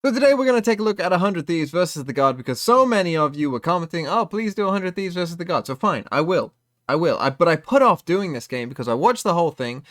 So today we're going to take a look at 100 Thieves versus the God because so many of you were commenting, oh, please do 100 Thieves versus the God. So fine, I will. But I put off doing this game because I watched the whole thing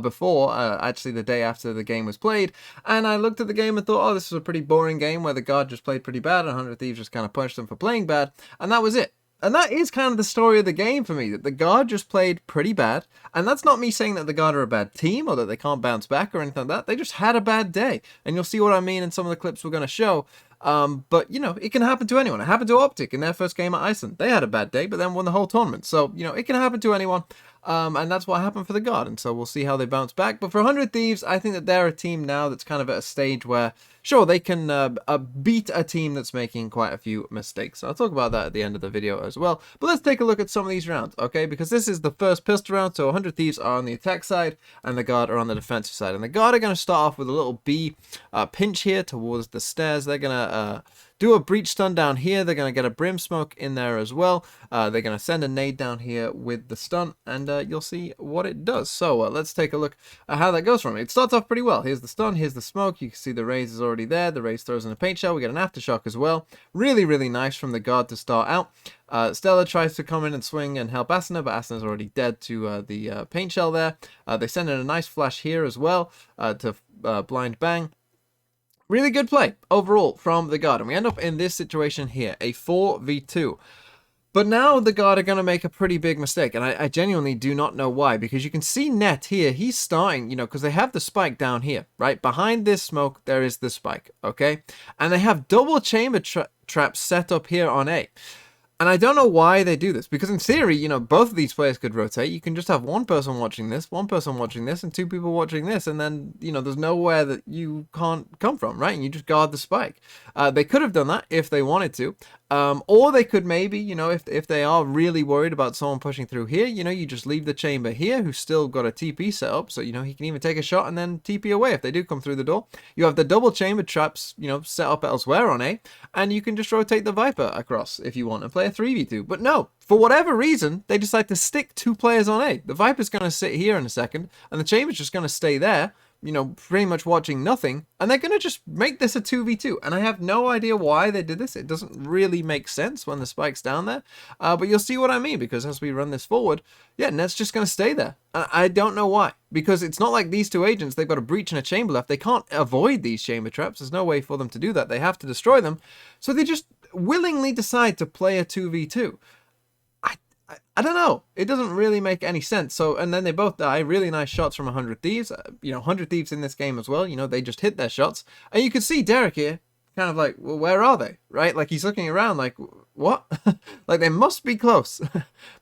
before, actually the day after the game was played, and I looked at the game and thought, oh, this is a pretty boring game where the God just played pretty bad and 100 Thieves just kind of punished them for playing bad, and that was it. And that is kind of the story of the game for me, that the God just played pretty bad. And that's not me saying that the God are a bad team or that they can't bounce back or anything like that. They just had a bad day. And you'll see what I mean in some of the clips we're going to show. But, it can happen to anyone. It happened to Optic in their first game at Iceland. They had a bad day, but then won the whole tournament. So, it can happen to anyone. And that's what happened for the God. And so we'll see how they bounce back. But for 100 Thieves, I think that they're a team now that's kind of at a stage where, sure, they can beat a team that's making quite a few mistakes. So I'll talk about that at the end of the video as well. But let's take a look at some of these rounds, okay? Because this is the first pistol round. So 100 Thieves are on the attack side and the God are on the defensive side. And the God are going to start off with a little B pinch here towards the stairs. They're going to do a breach stun down here. They're going to get a brim smoke in there as well. They're going to send a nade down here with the stun, and you'll see what it does. So let's take a look at how that goes from it. It starts off pretty well. Here's the stun, here's the smoke. You can see the raise is already there. The raise throws in a paint shell. We get an aftershock as well. Really, really nice from the God to start out. Stella tries to come in and swing and help Asuna, but Asuna's already dead to the paint shell there. They send in a nice flash here as well to blind bang. Really good play overall from the God. And we end up in this situation here, a 4v2. But now the God are going to make a pretty big mistake. And I genuinely do not know why. Because you can see Net here, he's starting, because they have the spike down here, right? Behind this smoke, there is the spike, okay? And they have double chamber traps set up here on A. And I don't know why they do this, because in theory, both of these players could rotate. You can just have one person watching this, and two people watching this, and then, there's nowhere that you can't come from, right? And you just guard the spike. They could have done that if they wanted to. Or they could maybe, if they are really worried about someone pushing through here, you just leave the chamber here, who's still got a TP set up, so, he can even take a shot and then TP away if they do come through the door. You have the double chamber traps, set up elsewhere on A, and you can just rotate the Viper across if you want and play a 3v2. But no, for whatever reason, they decide to stick two players on A. The Viper's going to sit here in a second, and the chamber's just going to stay there, pretty much watching nothing, and they're going to just make this a 2v2, and I have no idea why they did this. It doesn't really make sense when the spike's down there, but you'll see what I mean, because as we run this forward, yeah, Net's just going to stay there. I don't know why, because it's not like these two agents, they've got a breach and a chamber left. They can't avoid these chamber traps. There's no way for them to do that. They have to destroy them, so they just willingly decide to play a 2v2. I don't know. It doesn't really make any sense. So, and then they both die. Really nice shots from 100 Thieves. 100 Thieves in this game as well. They just hit their shots. And you can see Derek here kind of like, well, where are they? Right? Like he's looking around like, what? Like they must be close.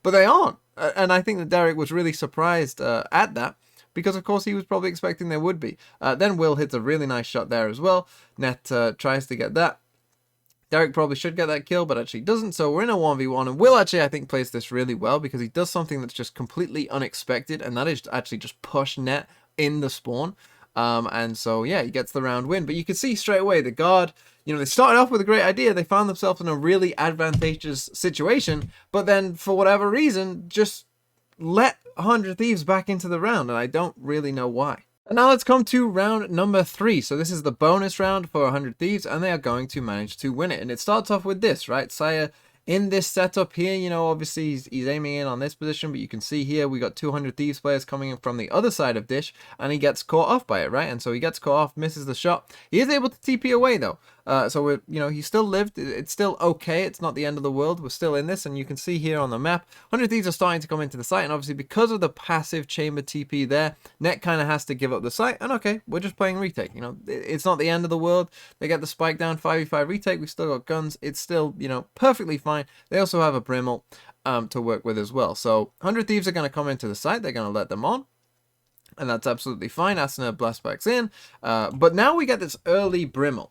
But they aren't. And I think that Derek was really surprised at that. Because, of course, he was probably expecting there would be. Then Will hits a really nice shot there as well. Net tries to get that. Derek probably should get that kill, but actually doesn't, so we're in a 1v1, and Will actually, I think, plays this really well, because he does something that's just completely unexpected, and that is actually just push Net in the spawn, and so, yeah, he gets the round win, but you can see straight away, the God, they started off with a great idea, they found themselves in a really advantageous situation, but then, for whatever reason, just let 100 Thieves back into the round, and I don't really know why. And now let's come to round number 3. So this is the bonus round for 100 Thieves, and they are going to manage to win it. And it starts off with this, right? Saya in this setup here, obviously he's aiming in on this position, but you can see here we got 200 Thieves players coming in from the other side of Dish, and he gets caught off by it, right? And so he gets caught off, misses the shot. He is able to TP away though. So he still lived. It's still okay. It's not the end of the world. We're still in this, and you can see here on the map, 100 Thieves are starting to come into the site, and obviously because of the passive chamber TP there, Net kind of has to give up the site, and okay, we're just playing retake. It's not the end of the world. They get the spike down, 5v5 retake. We've still got guns. It's still, perfectly fine. They also have a Brimble to work with as well. So 100 Thieves are going to come into the site. They're going to let them on. And that's absolutely fine. Asuna blast backs in. But now we get this early Brimble.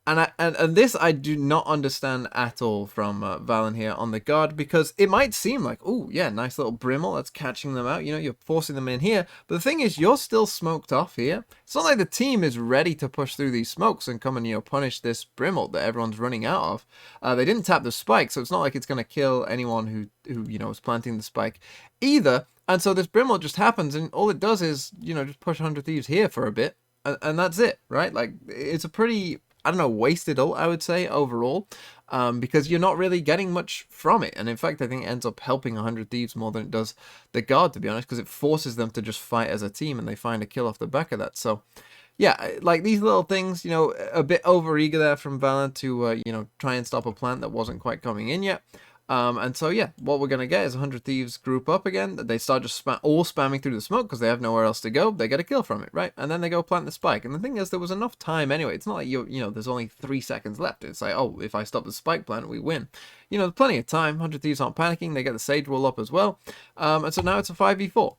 And this I do not understand at all from Valen here on the God, because it might seem like, oh yeah, nice little Brimble, that's catching them out, you're forcing them in here, but the thing is, you're still smoked off here. It's not like the team is ready to push through these smokes and come and, punish this Brimble that everyone's running out of. They didn't tap the spike, so it's not like it's going to kill anyone who is planting the spike either, and so this Brimble just happens, and all it does is, just push 100 Thieves here for a bit, and that's it, right? Like, it's a pretty I don't know, wasted ult, I would say, overall. Because you're not really getting much from it. And in fact, I think it ends up helping 100 Thieves more than it does the Guard, to be honest, because it forces them to just fight as a team and they find a kill off the back of that. So, yeah, like these little things, you know, a bit overeager there from Valorant to, you know, try and stop a plant that wasn't quite coming in yet. And so, yeah, what we're going to get is 100 Thieves group up again. They start just all spamming through the smoke because they have nowhere else to go. They get a kill from it, right? And then they go plant the spike. And the thing is, there was enough time anyway. It's not like, you know, there's only 3 seconds left. It's like, oh, if I stop the spike plant, we win. You know, there's plenty of time. 100 Thieves aren't panicking. They get the Sage Wall up as well. And so now it's a 5v4.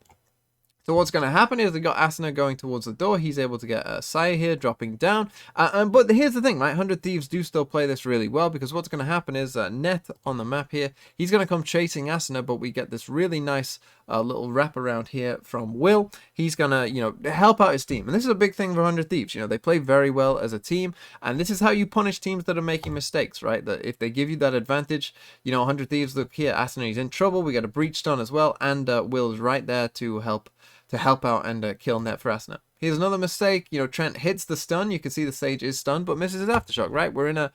So what's going to happen is we got Asuna going towards the door. He's able to get Saya here dropping down. But here's the thing, right? 100 Thieves do still play this really well because what's going to happen is Net on the map here, he's going to come chasing Asuna, but we get this really nice little wrap around here from Will. He's going to, you know, help out his team. And this is a big thing for 100 Thieves. You know, they play very well as a team. And this is how you punish teams that are making mistakes, right? That if they give you that advantage, you know, 100 Thieves, look here, Asuna, he's in trouble. We get a breach done as well. And Will's right there to help out and kill Net for Asuna. Here's another mistake. You know, Trent hits the stun. You can see the Sage is stunned, but misses his aftershock, right? We're in a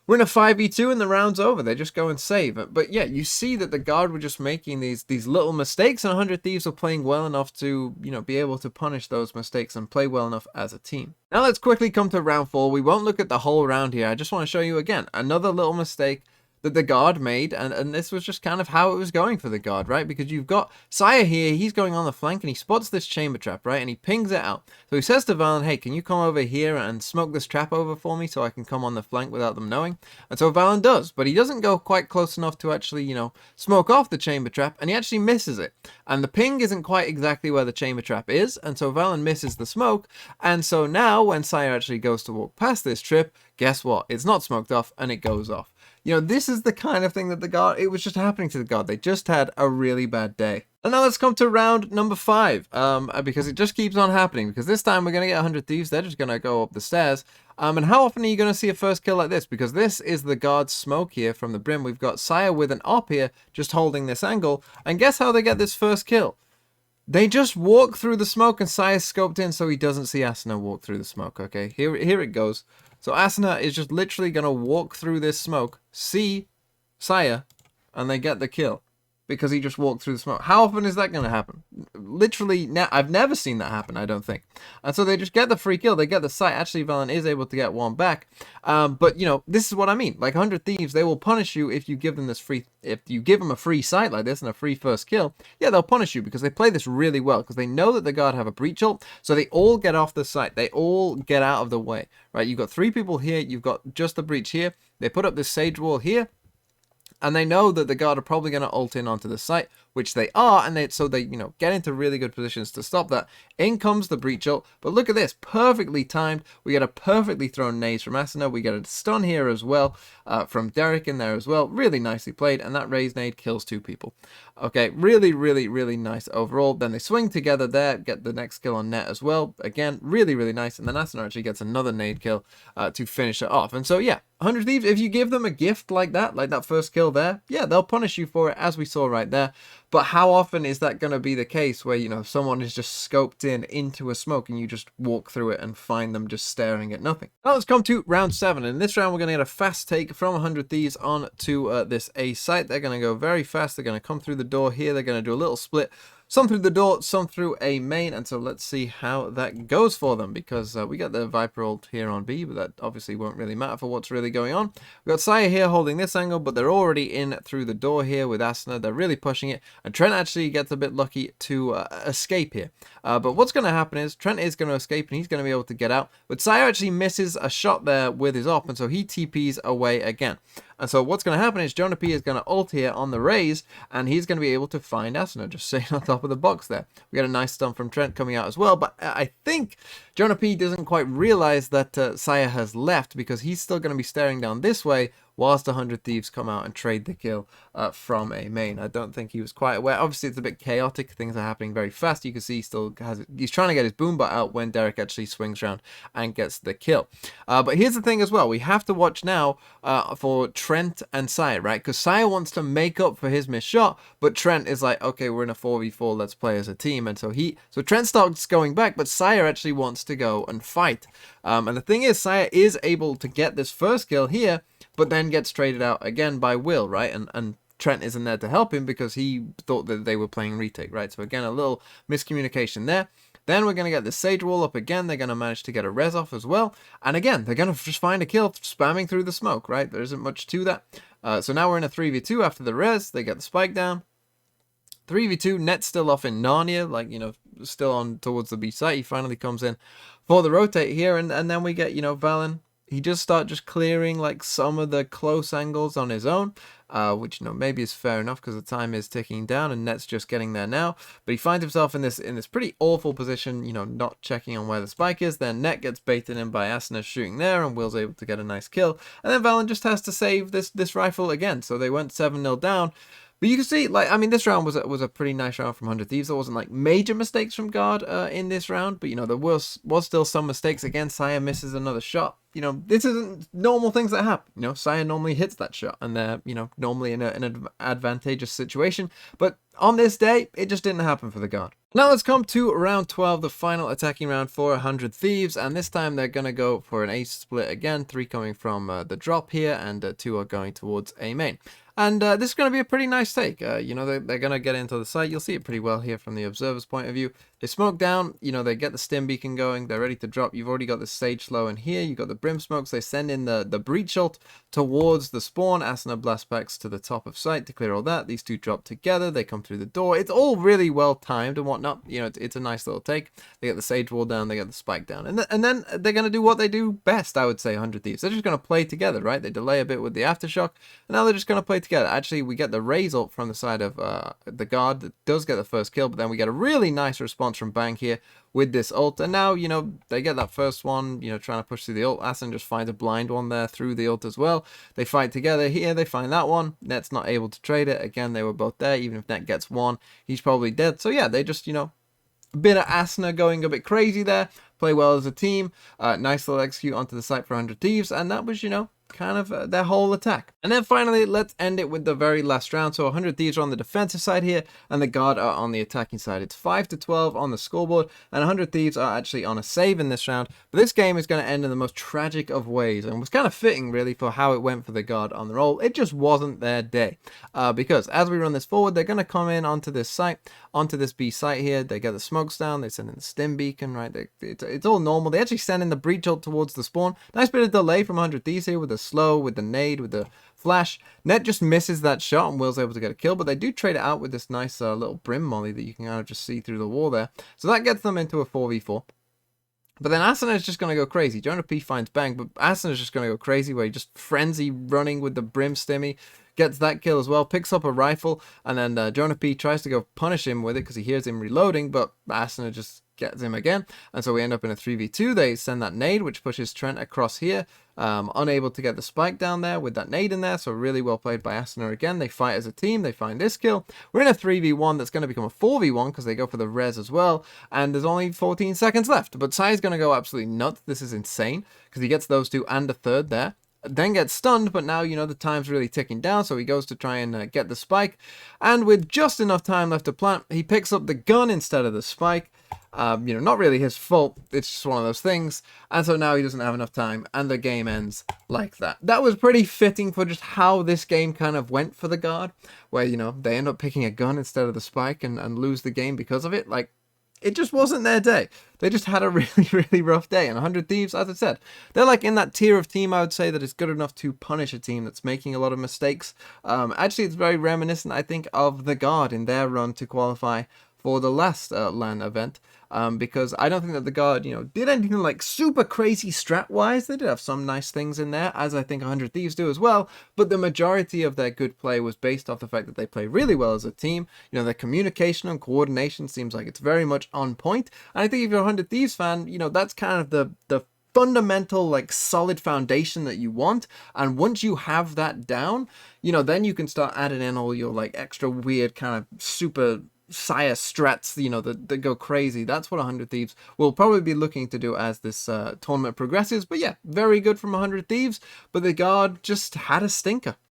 5v2 and the round's over. They just go and save. But yeah, you see that the Guard were just making these little mistakes, and 100 Thieves are playing well enough to, you know, be able to punish those mistakes and play well enough as a team. Now let's quickly come to round 4. We won't look at the whole round here. I just want to show you again another little mistake that the Guard made, and this was just kind of how it was going for the Guard, right? Because you've got Saya here, he's going on the flank, and he spots this chamber trap, right? And he pings it out. So he says to Valen, hey, can you come over here and smoke this trap over for me so I can come on the flank without them knowing? And so Valen does, but he doesn't go quite close enough to actually, you know, smoke off the chamber trap, and he actually misses it. And the ping isn't quite exactly where the chamber trap is, and so Valen misses the smoke, and so now when Saya actually goes to walk past this trip, guess what? It's not smoked off, and it goes off. You know, this is the kind of thing that the Guard, it was just happening to the Guard. They just had a really bad day. And now let's come to round number 5, because it just keeps on happening. Because this time we're going to get 100 Thieves. They're just going to go up the stairs. And how often are you going to see a first kill like this? Because this is the Guard's smoke here from the brim. We've got Saya with an op here, just holding this angle. And guess how they get this first kill? They just walk through the smoke, and Saya's scoped in so he doesn't see Asuna walk through the smoke. Okay, here it goes. So Asuna is just literally going to walk through this smoke, see Saya, and they get the kill. Because he just walked through the smoke. How often is that going to happen? Literally, I've never seen that happen, I don't think. And so they just get the free kill. They get the sight. Actually, Valen is able to get one back. But, you know, this is what I mean. Like 100 Thieves, they will punish you if you give them this free... If you give them a free sight like this and a free first kill, yeah, they'll punish you because they play this really well. Because they know that the Guard have a breach ult. So they all get off the site. They all get out of the way. Right? You've got 3 people here. You've got just the breach here. They put up this Sage Wall here. And they know that the Guard are probably going to ult in onto the site, which they are, and so they, you know, get into really good positions to stop that. In comes the breach ult, but look at this, perfectly timed. We get a perfectly thrown nades from Asuna. We get a stun here as well from Derek in there as well. Really nicely played, and that raise nade kills 2 people. Okay, really, really, really nice overall. Then they swing together there, get the next kill on Net as well. Again, really, really nice, and then Asuna actually gets another nade kill to finish it off. And so, yeah, 100 Thieves, if you give them a gift like that first kill there, yeah, they'll punish you for it, as we saw right there. But how often is that going to be the case where, you know, someone is just scoped into a smoke and you just walk through it and find them just staring at nothing? Now let's come to round 7. In this round, we're going to get a fast take from 100 Thieves on to this A site. They're going to go very fast. They're going to come through the door here. They're going to do a little split. Some through the door, some through a main, and so let's see how that goes for them, because we got the Viper ult here on B, but that obviously won't really matter for what's really going on. We've got Saya here holding this angle, but they're already in through the door here with Asuna. They're really pushing it, and Trent actually gets a bit lucky to escape here. But what's going to happen is Trent is going to escape, and he's going to be able to get out, but Saya actually misses a shot there with his op, and so he TPs away again. And so what's going to happen is Jonah P is going to ult here on the raise, and he's going to be able to find Asuna just sitting on top of the box there. We got a nice stun from Trent coming out as well, but I think Jonah P doesn't quite realize that Saya has left, because he's still going to be staring down this way whilst 100 Thieves come out and trade the kill from a main. I don't think he was quite aware. Obviously, it's a bit chaotic. Things are happening very fast. You can see he's trying to get his boombot out when Derek actually swings around and gets the kill. But here's the thing as well. We have to watch now for Trent and Sire, right? Because Sire wants to make up for his missed shot, but Trent is like, okay, we're in a 4v4, let's play as a team. And so Trent starts going back, but Sire actually wants to go and fight. And the thing is, Sire is able to get this first kill here, but then gets traded out again by Will, right? And Trent isn't there to help him because he thought that they were playing retake, right? So again, a little miscommunication there. Then we're going to get the Sage Wall up again. They're going to manage to get a res off as well. And again, they're going to just find a kill spamming through the smoke, right? There isn't much to that. So now we're in a 3v2 after the res. They get the spike down. 3v2, Net's still off in Narnia, like, still on towards the B site. He finally comes in for the rotate here. And then we get, Valen. He just clearing like some of the close angles on his own, which maybe is fair enough because the time is ticking down and Net's just getting there now. But he finds himself in this pretty awful position, not checking on where the spike is. Then Net gets baited in by Asuna shooting there, and Will's able to get a nice kill. And then Valen just has to save this rifle again. So they went 7-0 down. But you can see, this round was a pretty nice round from 100 Thieves. There wasn't, major mistakes from Guard in this round. But, there was still some mistakes. Again, Sire misses another shot. This isn't normal things that happen. Sire normally hits that shot. And they're, normally in an advantageous situation. But on this day, it just didn't happen for the Guard. Now let's come to round 12, the final attacking round for 100 Thieves. And this time they're going to go for an ace split again. 3 coming from the drop here, and 2 are going towards A main. And this is going to be a pretty nice take. They're going to get into the site. You'll see it pretty well here from the observer's point of view. They smoke down. They get the stim beacon going. They're ready to drop. You've already got the sage slow in here. You've got the brim smokes. They send in the breach ult towards the spawn. Asuna blast packs to the top of site to clear all that. These 2 drop together. They come through the door. It's all really well timed and whatnot. It's a nice little take. They get the sage wall down. They get the spike down. And then they're going to do what they do best, I would say, 100 Thieves. They're just going to play together, right? They delay a bit with the aftershock. And now they're just going to play together. Actually, we get the raise ult from the side of the Guard that does get the first kill, but then we get a really nice response from Bang here with this ult. And now, they get that first one, trying to push through the ult. Asin just finds a blind one there through the ult as well. They fight together here. They find that one. Net's not able to trade it. Again, they were both there. Even if Net gets one, he's probably dead. So yeah, they just, a bit of Asuna going a bit crazy there. Play well as a team. Nice little execute onto the site for 100 Thieves. And that was, kind of their whole attack. And then finally, let's end it with the very last round. So 100 Thieves are on the defensive side here, and the Guard are on the attacking side. It's 5-12 on the scoreboard, and 100 Thieves are actually on a save in this round. But this game is going to end in the most tragic of ways, and was kind of fitting, really, for how it went for the Guard on the roll. It just wasn't their day. Because as we run this forward, they're going to come in onto this site, onto this B site here. They get the smokes down. They send in the stim beacon, right? It's all normal. They actually send in the breach ult towards the spawn. Nice bit of delay from 100 Thieves here with the slow, with the nade, with the flash. Net just misses that shot, and Will's able to get a kill, but they do trade it out with this nice little brim molly that you can kind of just see through the wall there. So that gets them into a 4v4. But then Asuna is just going to go crazy. Jonah P finds Bang, but Asuna is just going to go crazy where he just frenzy running with the brim stimmy. Gets that kill as well, picks up a rifle, and then Jonah P tries to go punish him with it because he hears him reloading, but Asuna just gets him again, and so we end up in a 3v2. They send that nade, which pushes Trent across here, unable to get the spike down there with that nade in there, so really well played by Asuna again. They fight as a team, they find this kill. We're in a 3v1 that's going to become a 4v1 because they go for the res as well, and there's only 14 seconds left, but Sai's going to go absolutely nuts. This is insane because he gets those 2 and a third there. Then gets stunned, but now, the time's really ticking down, so he goes to try and get the spike, and with just enough time left to plant, he picks up the gun instead of the spike. Not really his fault, it's just one of those things, and so now he doesn't have enough time, and the game ends like that. That was pretty fitting for just how this game kind of went for the Guard, where, they end up picking a gun instead of the spike and lose the game because of it. It just wasn't their day. They just had a really, really rough day. And 100 Thieves, as I said, they're like in that tier of team, I would say, that is good enough to punish a team that's making a lot of mistakes. Actually, it's very reminiscent, I think, of the Guard in their run to qualify for the last LAN event. Because I don't think that the Guard, did anything like super crazy strat-wise. They did have some nice things in there, as I think 100 Thieves do as well, but the majority of their good play was based off the fact that they play really well as a team. Their communication and coordination seems like it's very much on point, and I think if you're a 100 Thieves fan, that's kind of the fundamental, like, solid foundation that you want. And once you have that down, you know, then you can start adding in all your, like, extra weird kind of super Sire strats, you know, that go crazy. That's what 100 Thieves will probably be looking to do as this tournament progresses. But yeah, very good from 100 Thieves, but the guard just had a stinker.